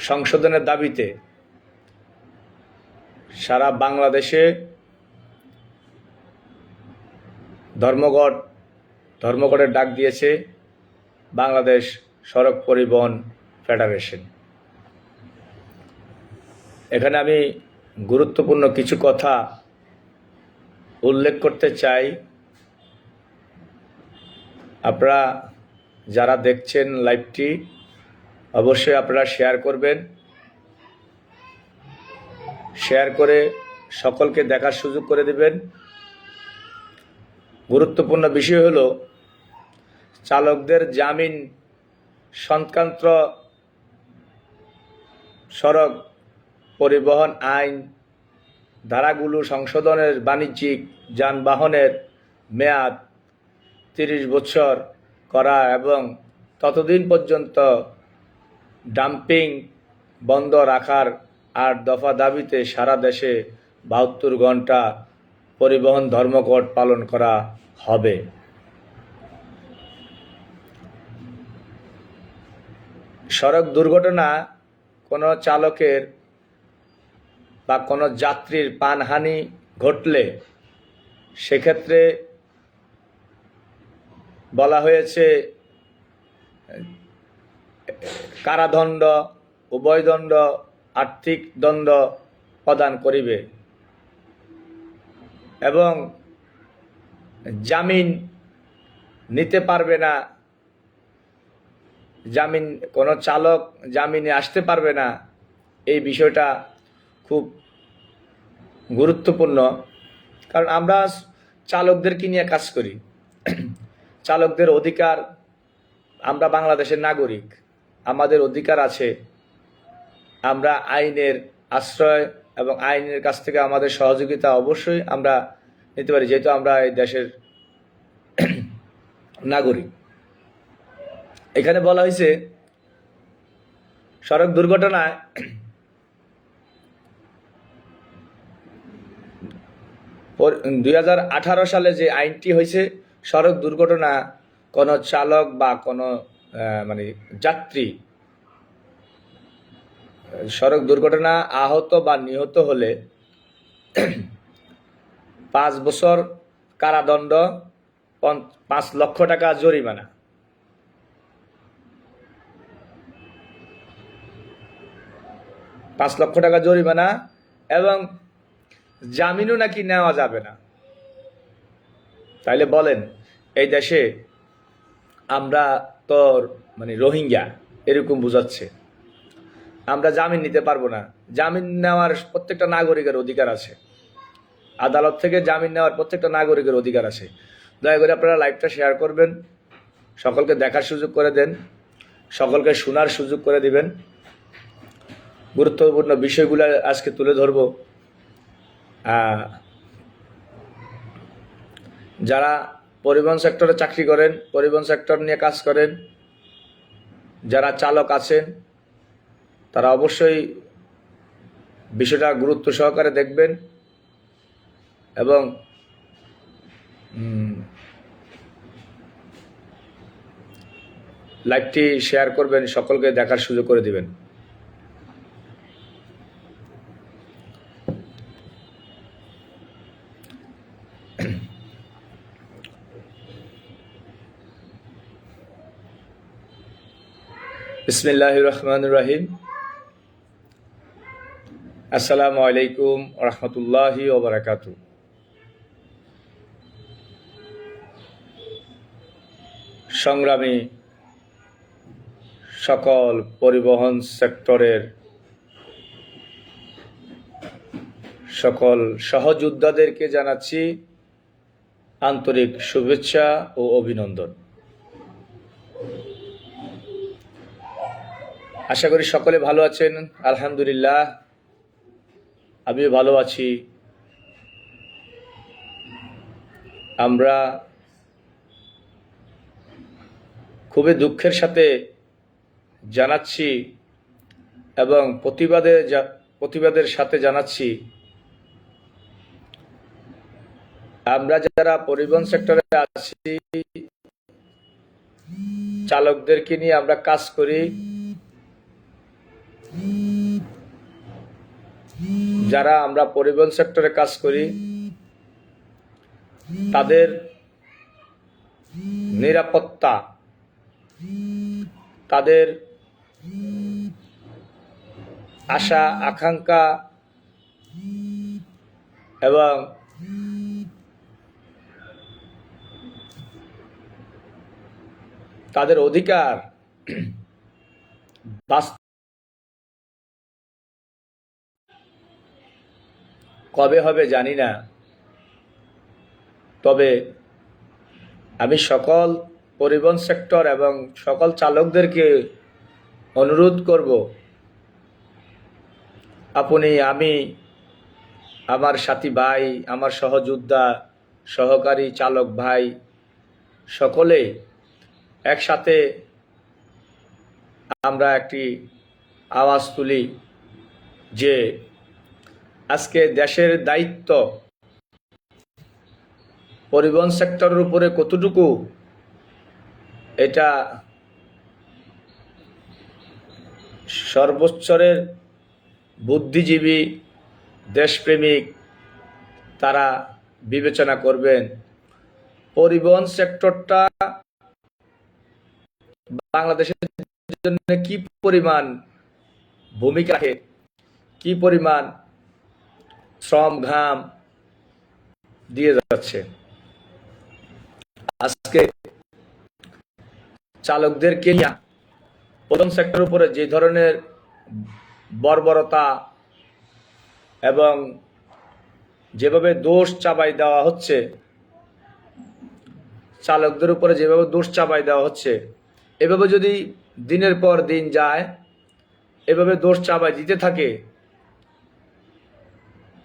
সংশোধনের দাবিতে সারা বাংলাদেশে ধর্মঘটের ডাক দিয়েছে বাংলাদেশ সড়ক পরিবহন ফেডারেশন। এখানে আমি গুরুত্বপূর্ণ কিছু কথা উল্লেখ করতে চাই। আপনারা যারা দেখছেন লাইভটি অবশ্যই আপনারা শেয়ার করবেন, শেয়ার করে সকলকে দেখার সুযোগ করে দিবেন। গুরুত্বপূর্ণ বিষয় হলো চালকদের জামিন সংক্রান্ত সড়ক পরিবহন আইন ধারাগুলো সংশোধনের বাণিজ্যিক যানবাহনের মেয়াদ 30 বছর করা এবং ততদিন পর্যন্ত ডাম্পিং বন্ধ রাখার 8 দফা দাবিতে সারা দেশে 72 ঘন্টা পরিবহন ধর্মঘট পালন করা হবে। সড়ক দুর্ঘটনা কোনো চালকের বা কোনো যাত্রীর প্রাণহানি ঘটলে সেক্ষেত্রে বলা হয়েছে কারাদণ্ড, উভয়দণ্ড, আর্থিক দণ্ড প্রদান করিবে এবং জামিন নিতে পারবে না। কোনো চালক জামিনে আসতে পারবে না। এই বিষয়টা খুব গুরুত্বপূর্ণ, কারণ আমরা চালকদেরকে নিয়ে কাজ করি। চালকদের অধিকার, আমরা বাংলাদেশের নাগরিক, আমাদের অধিকার আছে। আমরা আইনের আশ্রয় এবং আইনের কাছ থেকে আমাদের সহযোগিতা অবশ্যই আমরা নিতে পারি, যেহেতু আমরা এই দেশের নাগরিক। এখানে বলা হয়েছে সড়ক দুর্ঘটনায় 2018 সালে যে আইনটি হয়েছে, সড়ক দুর্ঘটনা কোনো চালক বা কোনো যাত্রী সড়ক দুর্ঘটনা আহত বা নিহত হলে 5 বছর কারাদণ্ড, 5 লক্ষ টাকা জরিমানা। এবং জামিনও নাকি নেওয়া যাবে না। তাইলে বলেন, এই দেশে আমরা তো রোহিঙ্গা এরকম বোঝাচ্ছে। আমরা জামিন নিতে পারবো না। জামিন নেওয়ার প্রত্যেকটা নাগরিকের অধিকার আছে। আদালত থেকে জামিন নেওয়ার প্রত্যেকটা নাগরিকের অধিকার আছে। দয়া করে আপনারা লাইভটা শেয়ার করবেন, সকলকে দেখার সুযোগ করে দেন, সকলকে শোনার সুযোগ করে দিবেন। গুরুত্বপূর্ণ বিষয়গুলো আজকে তুলে ধরব। যারা পরিবহন সেক্টরে চাকরি করেন, পরিবহন সেক্টর নিয়ে কাজ করেন, যারা চালক আছেন, তারা অবশ্যই বিষয়টা গুরুত্ব সহকারে দেখবেন এবং লাইভটি শেয়ার করবেন, সকলকে দেখার সুযোগ করে দিবেন। বিসমিল্লাহির রহমানির রহিম। আসসালামু আলাইকুম ওয়া রাহমাতুল্লাহি ওয়া বারাকাতুহু। সংগ্রামী সকল পরিবহন সেক্টরের সকল সহযোদ্ধাদেরকে জানাচ্ছি আন্তরিক শুভেচ্ছা ও অভিনন্দন। আশা করি সকলে ভালো আছেন। আলহামদুলিল্লাহ, আমিও ভালো আছি। আমরা খুবই দুঃখের সাথে জানাচ্ছি এবং প্রতিবাদের সাথে জানাচ্ছি, আমরা যারা পরিবহন সেক্টরে আছি, চালকদেরকে নিয়ে আমরা কাজ করি, যারা আমরা পরিবহন সেক্টরে কাজ করি তাদের নিরাপত্তা, তাদের আশা আকাঙ্ক্ষা এবং তাদের অধিকার কবে হবে জানি না, তবে আমি সকল পরিবহন সেক্টর এবং সকল চালকদেরকে অনুরোধ করব, আপনি, আমি, আমার সাথী ভাই, আমার সহযোদ্ধা, সহকারী চালক ভাই সকলে একসাথে আমরা একটি আওয়াজ তুলি যে আজকে দেশের দায়িত্ব পরিবহন সেক্টরের উপরে কতটুকু, এটা সর্বোচ্চের বুদ্ধিজীবী দেশপ্রেমিক তারা বিবেচনা করবেন। পরিবহন সেক্টরটা বাংলাদেশের জন্য কি পরিমাণ ভূমিকা রাখে, কি পরিমাণ শ্রম ঘাম দিয়ে যাচ্ছে। আজকে চালকদেরকে নিয়ে পরিবহন সেক্টরের উপরে যে ধরনের বর্বরতা এবং যেভাবে দোষ চাপাই দেওয়া হচ্ছে, চালকদের উপরে যেভাবে দোষ চাপাই দেওয়া হচ্ছে, এভাবে যদি দিনের পর দিন যায়, এভাবে দোষ চাপাই দিতে থাকে,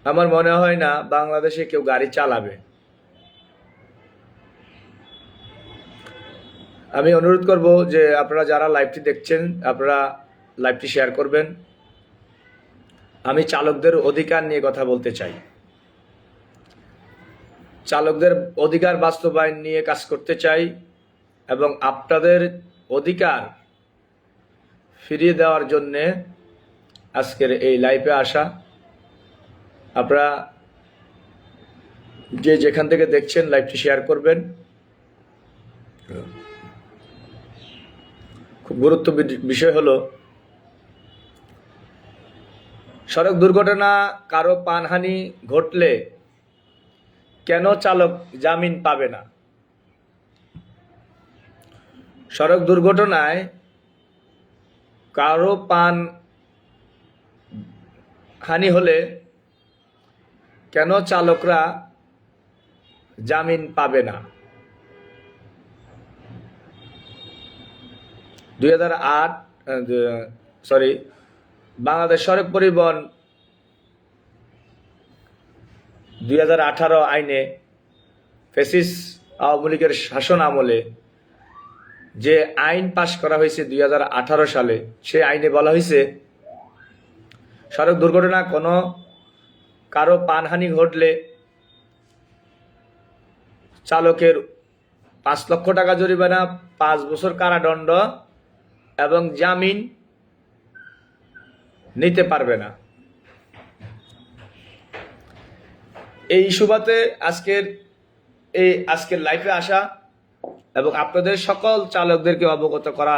আমার মনে হয় না বাংলাদেশে কেউ গাড়ি চালাবে। আমি অনুরোধ করব যে আপনারা যারা লাইভটি দেখছেন আপনারা লাইভটি শেয়ার করবেন। আমি চালকদের অধিকার নিয়ে কথা বলতে চাই, চালকদের অধিকার বাস্তবায়ন নিয়ে কাজ করতে চাই এবং আপনাদের অধিকার ফিরিয়ে দেওয়ার জন্যে আজকের এই লাইভে আসা। আপনারা যে যেখান থেকে দেখছেন লাইভটি শেয়ার করবেন। খুব গুরুত্বপূর্ণ বিষয় হলো সড়ক দুর্ঘটনা কারো প্রাণহানি ঘটলে কেন চালক জামিন পাবে না? সড়ক দুর্ঘটনায় কারো প্রাণহানি হলে কেন চালকরা জামিন পাবে না? বাংলাদেশ সড়ক পরিবহন 2018 আইনে ফ্যাসিস্ট আওয়ামী লীগের শাসন আমলে যে আইন পাশ করা হয়েছে 2018 সালে, সেই আইনে বলা হয়েছে সড়ক দুর্ঘটনা কোনো কারো প্রাণহানি ঘটলে চালকের 5 লক্ষ টাকা জরিমানা, 5 বছর কারাদণ্ড এবং জামিন নিতে পারবে না। এই সুবাদে আজকের লাইভে আসা এবং আপনাদের সকল চালকদেরকে অবগত করা।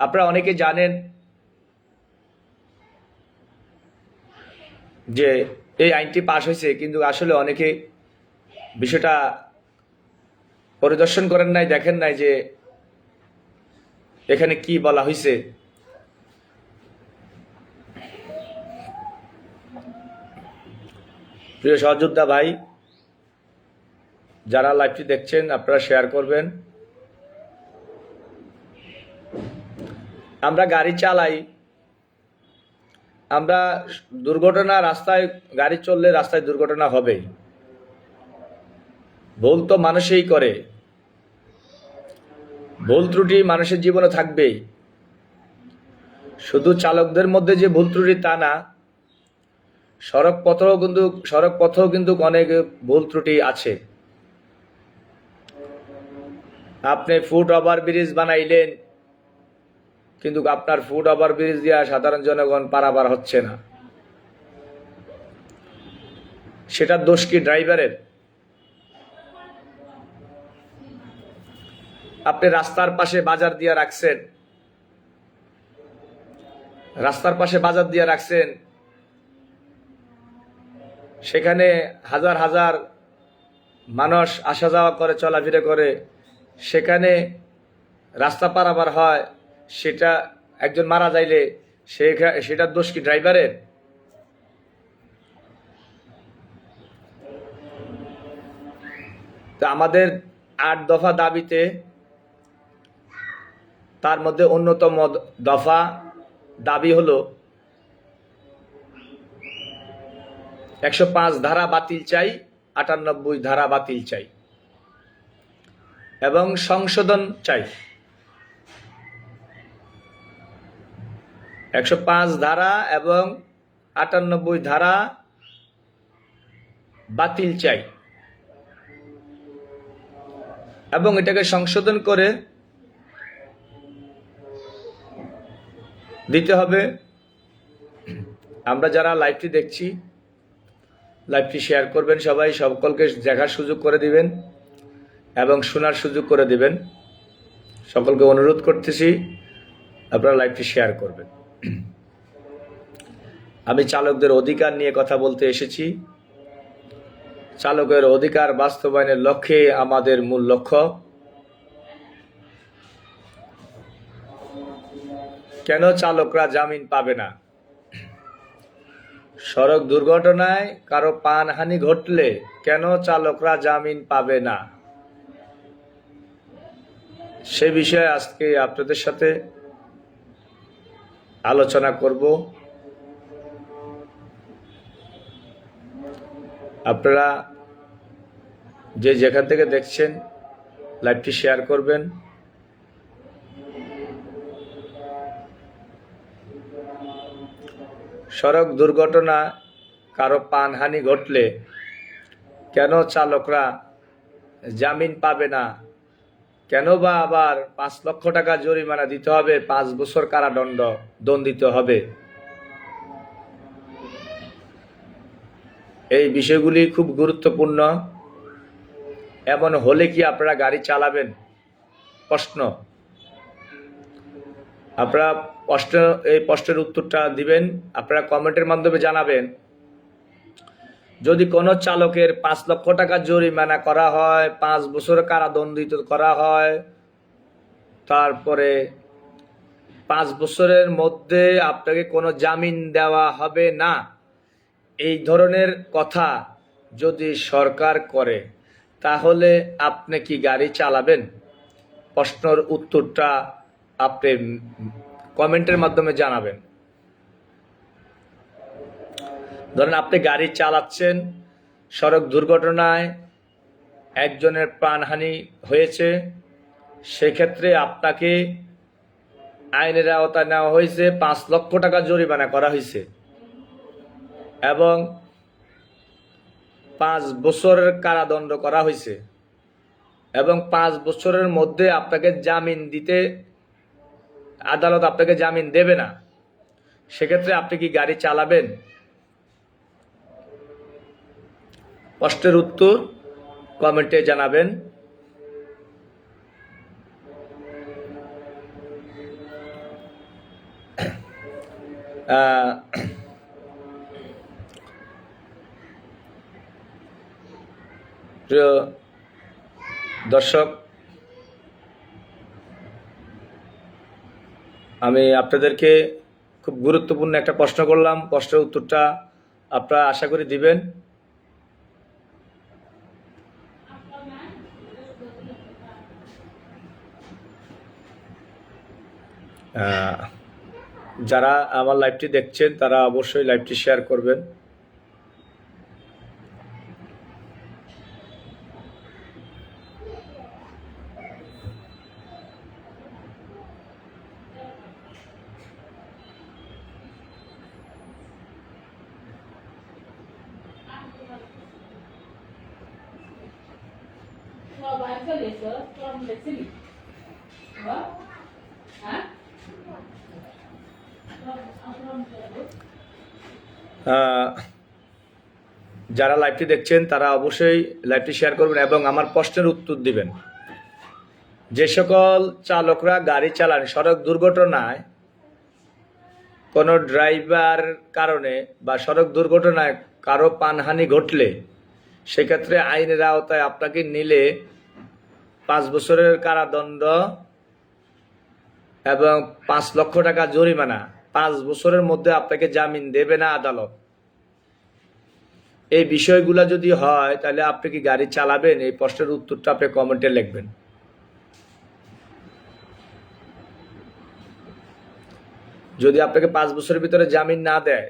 আপনারা অনেকে জানেন যে এই আইনটি পাশ হয়েছে, কিন্তু আসলে অনেকে বিষয়টা পরিদর্শন করেন নাই, দেখেন নাই যে এখানে কি বলা হয়েছে। প্রিয় সহযোদ্ধা ভাই, যারা লাইভটি দেখছেন আপনারা শেয়ার করবেন। আমরা গাড়ি চালাই, আমরা দুর্ঘটনা, রাস্তায় গাড়ি চললে রাস্তায় দুর্ঘটনা হবেই। ভুল তো মানুষই করে, ভুল ত্রুটি মানুষের জীবনে থাকবেই। শুধু চালকদের মধ্যে যে ভুল ত্রুটি তা না, সড়ক পথেও কিন্তু অনেক ভুল ত্রুটি আছে। আপনি ফুট ওভার ব্রিজ বানাইলেন, কিন্তু আপনার ফুট ওভারব্রিজ দিয়া সাধারণ জনগণ পারাপার হচ্ছে না, সেটার দোষ কি ড্রাইভারের? আপনি রাস্তার পাশে বাজার দিয়ে রাখছেন, রাস্তার পাশে বাজার দিয়ে রাখছেন, সেখানে হাজার হাজার মানুষ আসা যাওয়া করে, চলাফেরা করে, সেখানে রাস্তা পারাপার হয়, সেটা একজন মারা যাইলে সেটার দোষ কি ড্রাইভারের? তো আমাদের 8 দফা দাবিতে তার মধ্যে অন্যতম দফা দাবি হলো 105 ধারা বাতিল চাই, 98 ধারা বাতিল চাই এবং সংশোধন চাই। 105 ধারা এবং 98 ধারা বাতিল চাই এবং এটাকে সংশোধন করে দিতে হবে। আমরা যারা লাইভটি দেখছি, লাইভটি শেয়ার করবেন, সবাই সকলকে দেখার সুযোগ করে দিবেন এবং শোনার সুযোগ করে দিবেন। সকলকে অনুরোধ করতেছি আপনারা লাইভটি শেয়ার করবেন। আমি চালকদের অধিকার নিয়ে কথা বলতে এসেছি। চালকের অধিকার বাস্তবায়নের লক্ষ্যে আমাদের মূল লক্ষ্য। কেন চালকরা জামিন পাবে না? সড়ক দুর্ঘটনায় কারো প্রাণহানি ঘটলে কেন চালকরা জামিন পাবে না, সে বিষয়ে আজকে আপনাদের সাথে আলোচনা করব। আপনারা যে যেখান থেকে দেখছেন লাইভটি শেয়ার করবেন। সড়ক দুর্ঘটনা কারো প্রাণহানি ঘটলে কেন চালকরা জামিন পাবে না? কেন বা আবার 5 লক্ষ টাকা জরিমানা দিতে হবে, 5 বছর কারাদণ্ড দণ্ডিত হবে? এই বিষয়গুলি খুব গুরুত্বপূর্ণ। এমন হলে কি আপনারা গাড়ি চালাবেন? প্রশ্ন। আপনারা এই প্রশ্নের উত্তরটা দিবেন, আপনারা কমেন্টের মাধ্যমে জানাবেন। যদি কোনো চালকের 5 লক্ষ টাকা জরিমানা করা হয়, 5 বছর কারাদণ্ডিত করা হয়, তারপরে 5 বছরের মধ্যে আপনাকে কোনো জামিন দেওয়া হবে না, এই ধরনের কথা যদি সরকার করে, তাহলে আপনি কি গাড়ি চালাবেন? প্রশ্নের উত্তরটা আপনি কমেন্টের মাধ্যমে জানাবেন। ধরেন আপনি গাড়ি চালাচ্ছেন, সড়ক দুর্ঘটনায় একজনের প্রাণহানি হয়েছে, সেক্ষেত্রে আপনাকে আইনের আওতায় নেওয়া হয়েছে, 5 লক্ষ টাকা জরিমানা করা হয়েছে এবং 5 বছরের কারাদণ্ড করা হয়েছে এবং 5 বছরের মধ্যে আপনাকে জামিন দিতে আদালত আপনাকে জামিন দেবে না। সেক্ষেত্রে আপনি কি গাড়ি চালাবেন? প্রশ্নের উত্তর কমেন্টে জানাবেন। প্রিয় দর্শক, আমি আপনাদেরকে খুব গুরুত্বপূর্ণ একটা প্রশ্ন করলাম, প্রশ্নের উত্তরটা আপনারা আশা করি দিবেন। যারা আমার লাইভটি দেখছেন তারা অবশ্যই লাইভটি শেয়ার করবেন। Well, I tell you, sir, from the city. What? Huh? যারা লাইভটি দেখছেন তারা অবশ্যই লাইভটি শেয়ার করবেন এবং আমার প্রশ্নের উত্তর দিবেন। যে সকল চালকরা গাড়ি চালান সড়ক দুর্ঘটনায় কোনো ড্রাইভার কারণে বা সড়ক দুর্ঘটনায় কারো প্রাণহানি ঘটলে সেক্ষেত্রে আইনের আওতায় আপনাকে নিলে 5 বছরের কারাদণ্ড এবং 5 লক্ষ টাকা জরিমানা, 5 বছরের মধ্যে আপনাকে জামিন দেবে না আদালত। এই বিষয়গুলো যদি হয় তাহলে আপনি কি গাড়ি চালাবেন? এই প্রশ্নের উত্তরটা আপনি কমেন্টে লিখবেন। যদি আপনাকে 5 বছরের ভিতরে জামিন না দেয়,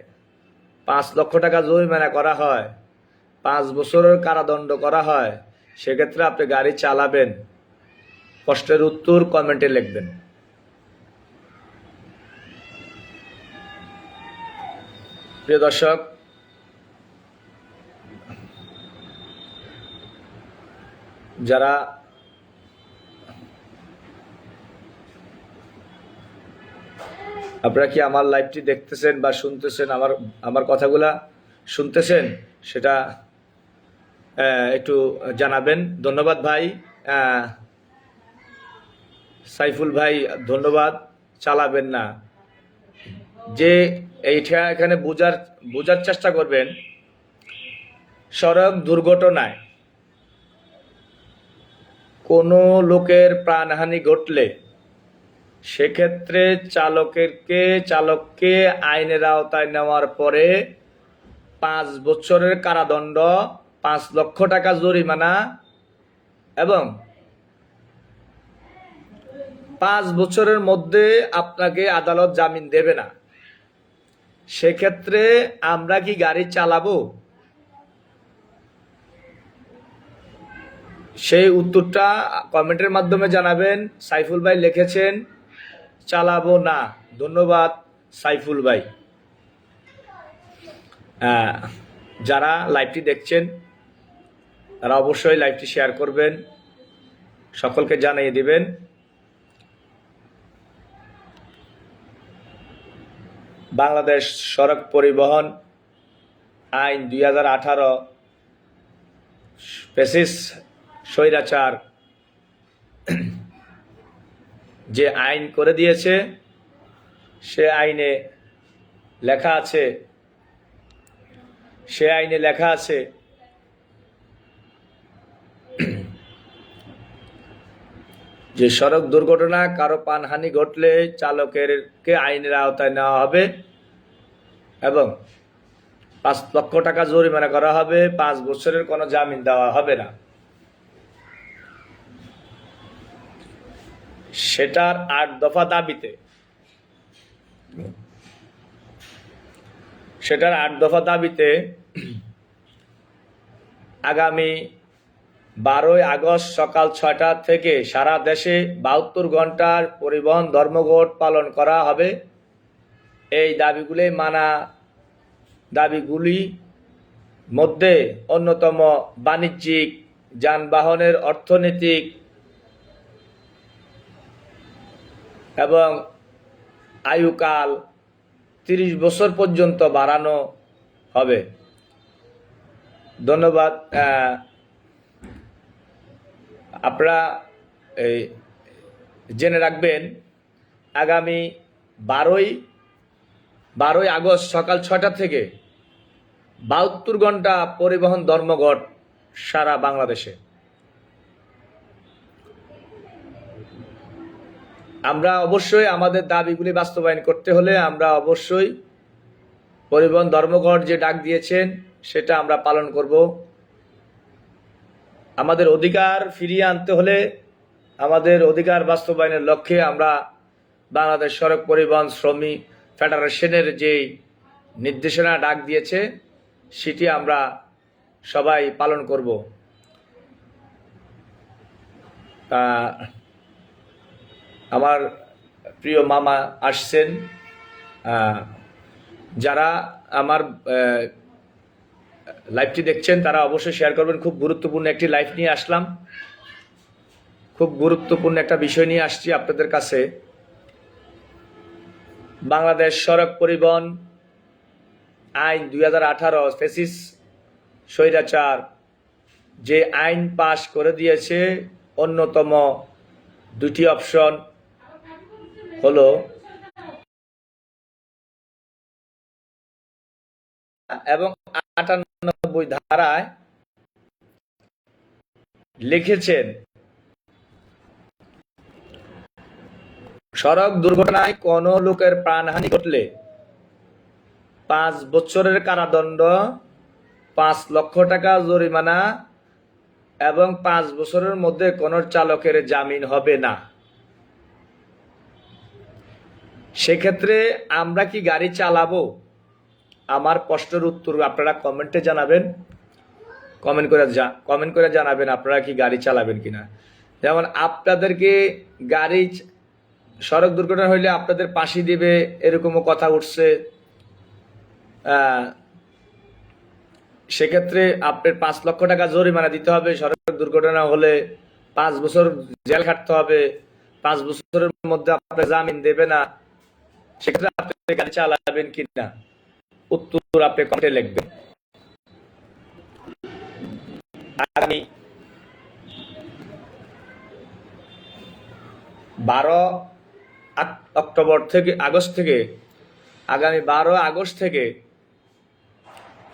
5 লক্ষ টাকা জরিমানা করা হয়, 5 বছরের কারাদণ্ড করা হয়, সেক্ষেত্রে আপনি গাড়ি চালাবেন? প্রশ্নের উত্তর কমেন্টে লিখবেন। প্রিয় দর্শক, যারা আপনারা কি আমার লাইভটি দেখতেছেন বা শুনতেছেন, আমার কথাগুলা শুনতেছেন, সেটা একটু জানাবেন। ধন্যবাদ ভাই সাইফুল ভাই, ধন্যবাদ। চালাবেন না, যে এইটা এখানে বোঝার চেষ্টা করবেন। সড়ক দুর্ঘটনায় কোনো লোকের প্রাণহানি ঘটলে সেক্ষেত্রে চালককে আইনের আওতায় নেওয়ার পরে 5 বছরের কারাদণ্ড, 5 লক্ষ টাকা জরিমানা এবং 5 বছরের মধ্যে আপনাকে আদালত জামিন দেবে না। সেক্ষেত্রে আমরা কি গাড়ি চালাবো? সেই উত্তরটা কমেন্টের মাধ্যমে জানাবেন। সাইফুল ভাই লিখেছেন চালাবো না। ধন্যবাদ সাইফুল ভাই। যারা লাইভটি দেখছেন তারা অবশ্যই লাইভটি শেয়ার করবেন, সকলকে জানিয়ে দিবেন। বাংলাদেশ সড়ক পরিবহন আইন 2018 ফ্যাসিস্ট স্বৈরাচার যে আইন করে দিয়েছে, সে আইনে লেখা আছে যে সড়ক দুর্ঘটনা কারো প্রাণহানি ঘটলে চালকেরকে আইনের আওতায় নেওয়া হবে এবং 5 লক্ষ টাকা জরিমানা করা হবে, 5 বছরের কোনো জামিন দেওয়া হবে না। সেটার 8 দফা দাবিতে আগামী 12 আগস্ট সকাল 6টা থেকে সারা দেশে 72 ঘন্টার পরিবহন ধর্মঘট পালন করা হবে। এই দাবিগুলির মধ্যে অন্যতম বাণিজ্যিক যানবাহনের অর্থনৈতিক এবং আয়ুকাল 30 বছর পর্যন্ত বাড়ানো হবে। ধন্যবাদ। আপনারা জেনে রাখবেন, আগামী 12 আগস্ট সকাল 6টা থেকে 72 ঘন্টা পরিবহন ধর্মঘট সারা বাংলাদেশে। আমরা অবশ্যই আমাদের দাবিগুলি বাস্তবায়ন করতে হলে আমরা অবশ্যই পরিবহন ধর্মঘট যে ডাক দিয়েছেন সেটা আমরা পালন করব। আমাদের অধিকার ফিরিয়ে আনতে হলে, আমাদের অধিকার বাস্তবায়নের লক্ষ্যে আমরা বাংলাদেশ সড়ক পরিবহন শ্রমিক ফেডারেশনের যে নির্দেশনা ডাক দিয়েছে সেটি আমরা সবাই পালন করব। আমার প্রিয় মামা আসছেন। যারা আমার লাইভটি দেখছেন তারা অবশ্যই শেয়ার করবেন। খুব গুরুত্বপূর্ণ একটি লাইভ নিয়ে আসলাম, খুব গুরুত্বপূর্ণ একটা বিষয় নিয়ে আসছি আপনাদের কাছে। বাংলাদেশ সড়ক পরিবহন আইন 2018 ফেসিস স্বৈরাচার যে আইন পাশ করে দিয়েছে, অন্যতম দুটি অপশন হলো এবং 98 ধারায় লিখেছেন, সড়ক দুর্ঘটনায় কোনো লোকের প্রাণহানি ঘটলে 5 বছরের কারাদণ্ড, 5 লক্ষ টাকা জরিমানা এবং 5 বছরের মধ্যে কোনো চালকের জামিন হবে না। সেক্ষেত্রে আমরা কি গাড়ি চালাবো? আমার প্রশ্নের উত্তর আপনারা কমেন্টে জানাবেন, কমেন্ট করে জানাবেন আপনারা কি গাড়ি চালাবেন কিনা। যেমন আপনাদেরকে গাড়ি সড়ক দুর্ঘটনা হইলে আপনাদের ফাঁসি দিবে, এরকমও কথা উঠছে। সেক্ষেত্রে আপনার 5 লক্ষ টাকা জরিমানা দিতে হবে, সড়ক দুর্ঘটনা হলে 5 বছর জেল খাটতে হবে, 5 বছরের মধ্যে আপনার জামিন দেবে না। সেক্ষেত্রে আপনি গাড়ি চালাবেন কিনা, উত্তর আপনি কমেন্টে লিখবেন। আগামী 12 আগস্ট থেকে আগামী 12 আগস্ট থেকে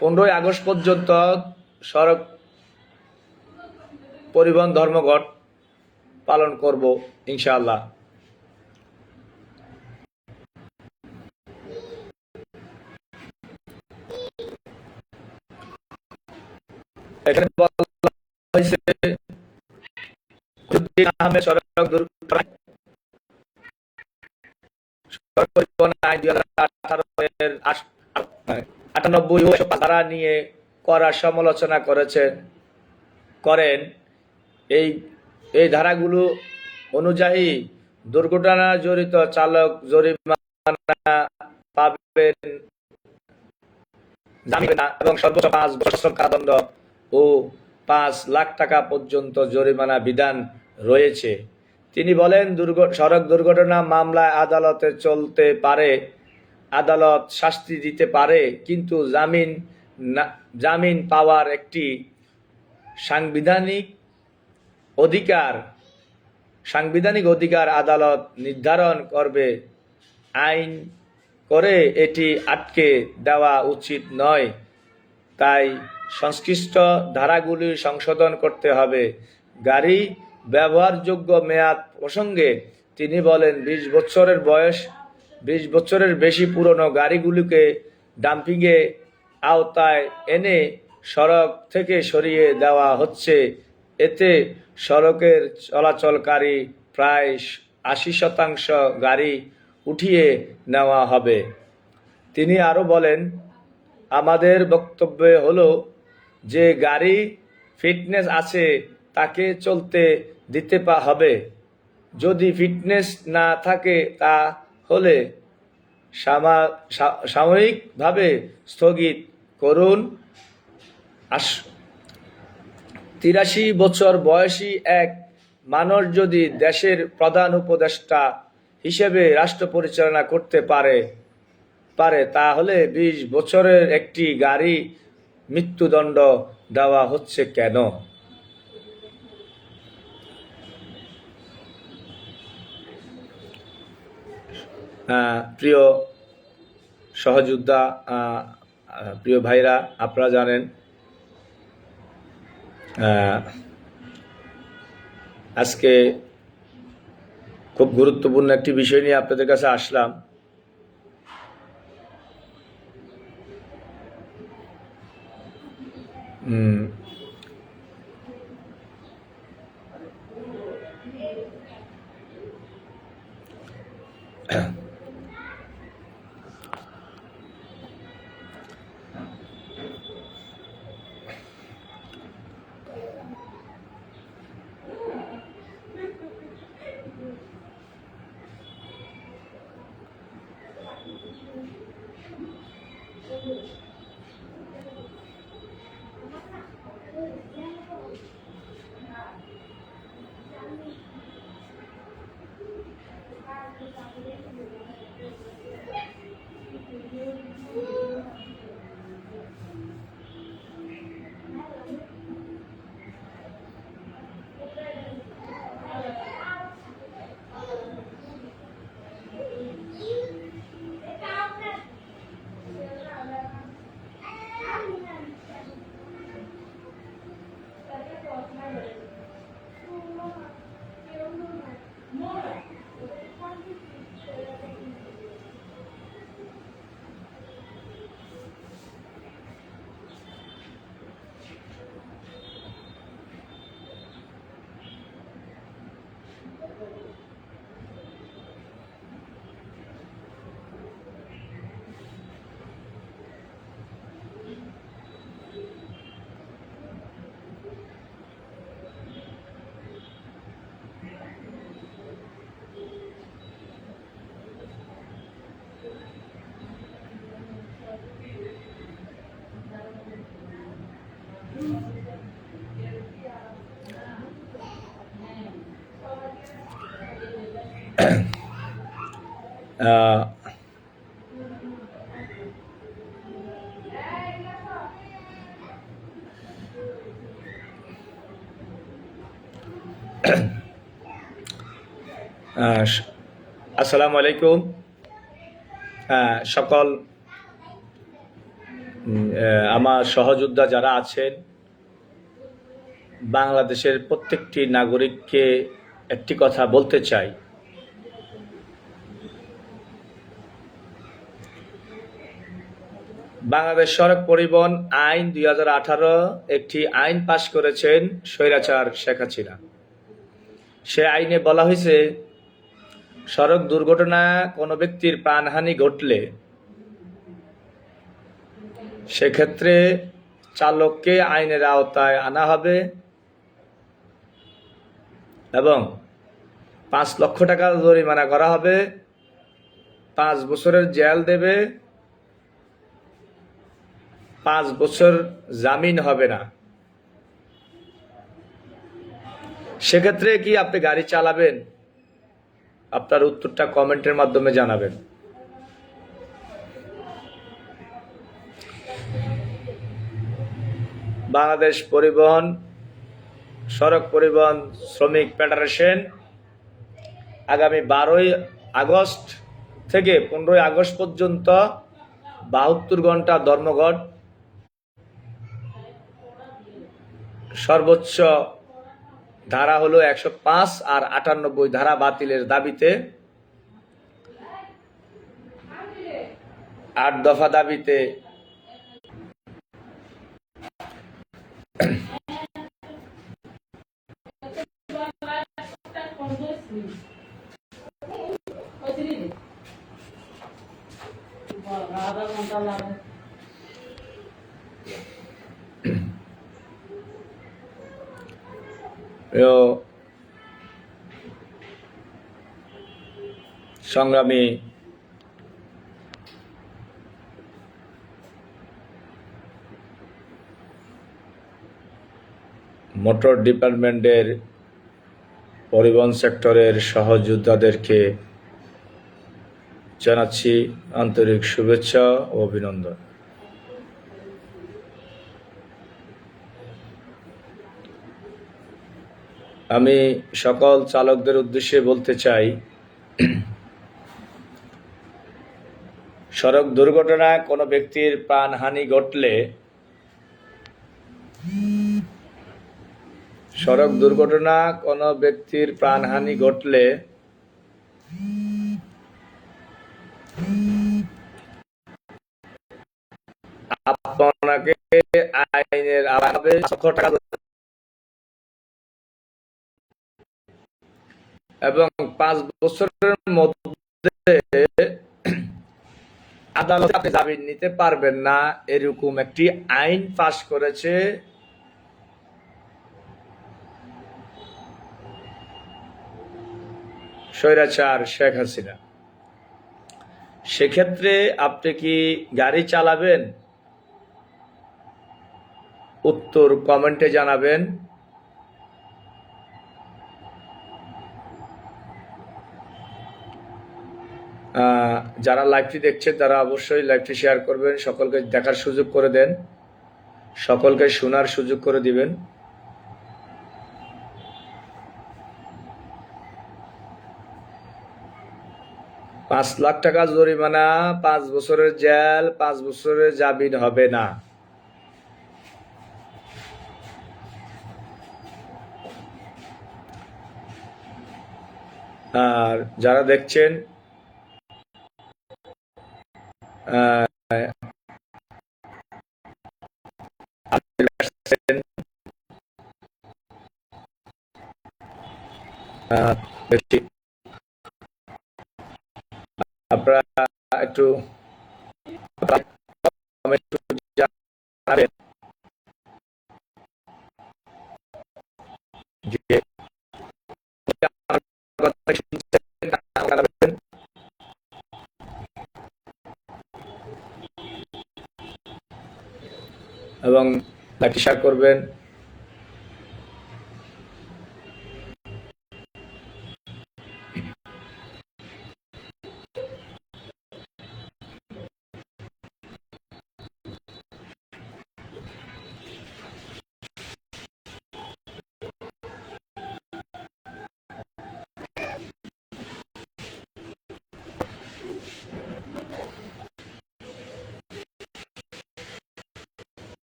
15 আগস্ট পর্যন্ত সড়ক পরিবহন ধর্মঘট পালন করব ইনশাআল্লাহ। এখানে বলা হয়েছে সড়ক দুর্ঘটনায় সড়ক পরিবহন আইন 2018 ধারা নিয়ে করার সমালোচনা করেন। এই ধারাগুলো অনুযায়ী দুর্ঘটনা জড়িত চালক জরিমানা পাবেন, জামিন না এবং সর্বোচ্চ 5 বছর কারাদণ্ড ও 5 লাখ টাকা পর্যন্ত জরিমানা বিধান রয়েছে। তিনি বলেন, সড়ক দুর্ঘটনা মামলায় আদালতে চলতে পারে, আদালত শাস্তি দিতে পারে, কিন্তু জামিন পাওয়ার একটি সাংবিধানিক অধিকার আদালত নির্ধারণ করবে। আইন করে এটি আটকে দেওয়া উচিত নয়, তাই সংশ্লিষ্ট ধারাগুলি সংশোধন করতে হবে। গাড়ি ব্যবহারযোগ্য মেয়াদ প্রসঙ্গে তিনি বলেন, 20 বছরের বেশি পুরনো গাড়িগুলিকে ডাম্পিংয়ে আওতায় এনে সড়ক থেকে সরিয়ে দেওয়া হচ্ছে। এতে সড়কের চলাচলকারী প্রায় 80% গাড়ি উঠিয়ে নেওয়া হবে। তিনি আরও বলেন, আমাদের বক্তব্য হলো যে গাড়ি ফিটনেস আছে তাকে চলতে দিতে হবে, যদি ফিটনেস না থাকে তাহলে সাময়িকভাবে স্থগিত করুন। 83 বছর বয়সী এক মানুষ যদি দেশের প্রধান উপদেষ্টা হিসেবে রাষ্ট্র পরিচালনা করতে পারে তাহলে 20 বছরের একটি গাড়ি মৃত্যুদণ্ড দেওয়া হচ্ছে কেন? প্রিয় সহযোদ্ধা, প্রিয় ভাইরা, আপনারা জানেন আজকে খুব গুরুত্বপূর্ণ একটি বিষয় নিয়ে আপনাদের কাছে আসলাম। আহ, আহ, আসসালামু আলাইকুম। সকল আমার সহযোদ্ধা যারা আছেন, বাংলাদেশের প্রত্যেকটি নাগরিককে একটি কথা বলতে চাই। বাংলাদেশ সড়ক পরিবহন আইন 2018 একটি আইন পাশ করেছেন স্বৈরাচার শেখ হাসিনা। সে আইনে বলা হয়েছে, সড়ক দুর্ঘটনা কোনো ব্যক্তির প্রাণহানি ঘটলে সেক্ষেত্রে চালককে আইনের আওতায় আনা হবে এবং 5 লক্ষ টাকা জরিমানা করা হবে, 5 বছরের জেল দেবে, 5 বছর জামিন হবে না। সেক্ষেত্রে কি আপনি গাড়ি চালাবেন? আপনার উত্তরটা কমেন্টের মাধ্যমে জানাবেন। বাংলাদেশ সড়ক পরিবহন শ্রমিক ফেডারেশন আগামী 12 আগস্ট থেকে 15 আগস্ট পর্যন্ত 72 ঘন্টা ধর্মঘট, সর্বোচ্চ ধারা হলো 105 আর 98 ধারা বাতিলের দাবিতে, 8 দফা দাবিতে সংগ্রামী মোটর ডিপার্টমেন্টের পরিবহন সেক্টরের সহযোদ্ধাদেরকে জানাচ্ছি আন্তরিক শুভেচ্ছা ও অভিনন্দন। আমি সকল চালকদের উদ্দেশ্যে বলতে চাই, সড়ক দুর্ঘটনায় কোনো ব্যক্তির প্রাণহানি ঘটলে আপনাকে আইনের আওতায় 5 লক্ষ টাকা এবং 5 বছরের মধ্যে আদালতে আপনি জামিন নিতে পারবেন না, এরকম একটি আইন পাশ করেছে স্বৈরাচার শেখ হাসিনা। সেক্ষেত্রে আপনি কি গাড়ি চালাবেন? উত্তর কমেন্টে জানাবেন। যারা লাইভটি দেখছেন তারা অবশ্যই লাইভটি শেয়ার করবেন, সকলকে দেখার সুযোগ করে দেন, সকলকে শোনার সুযোগ করে দিবেন। পাঁচ লাখ টাকা জরিমানা, 5 বছরের জেল, 5 বছরের জামিন হবে না। আর যারা দেখছেন আপনারা একটু জানাবেন যে এবং লাইকটি শেয়ার করবেন।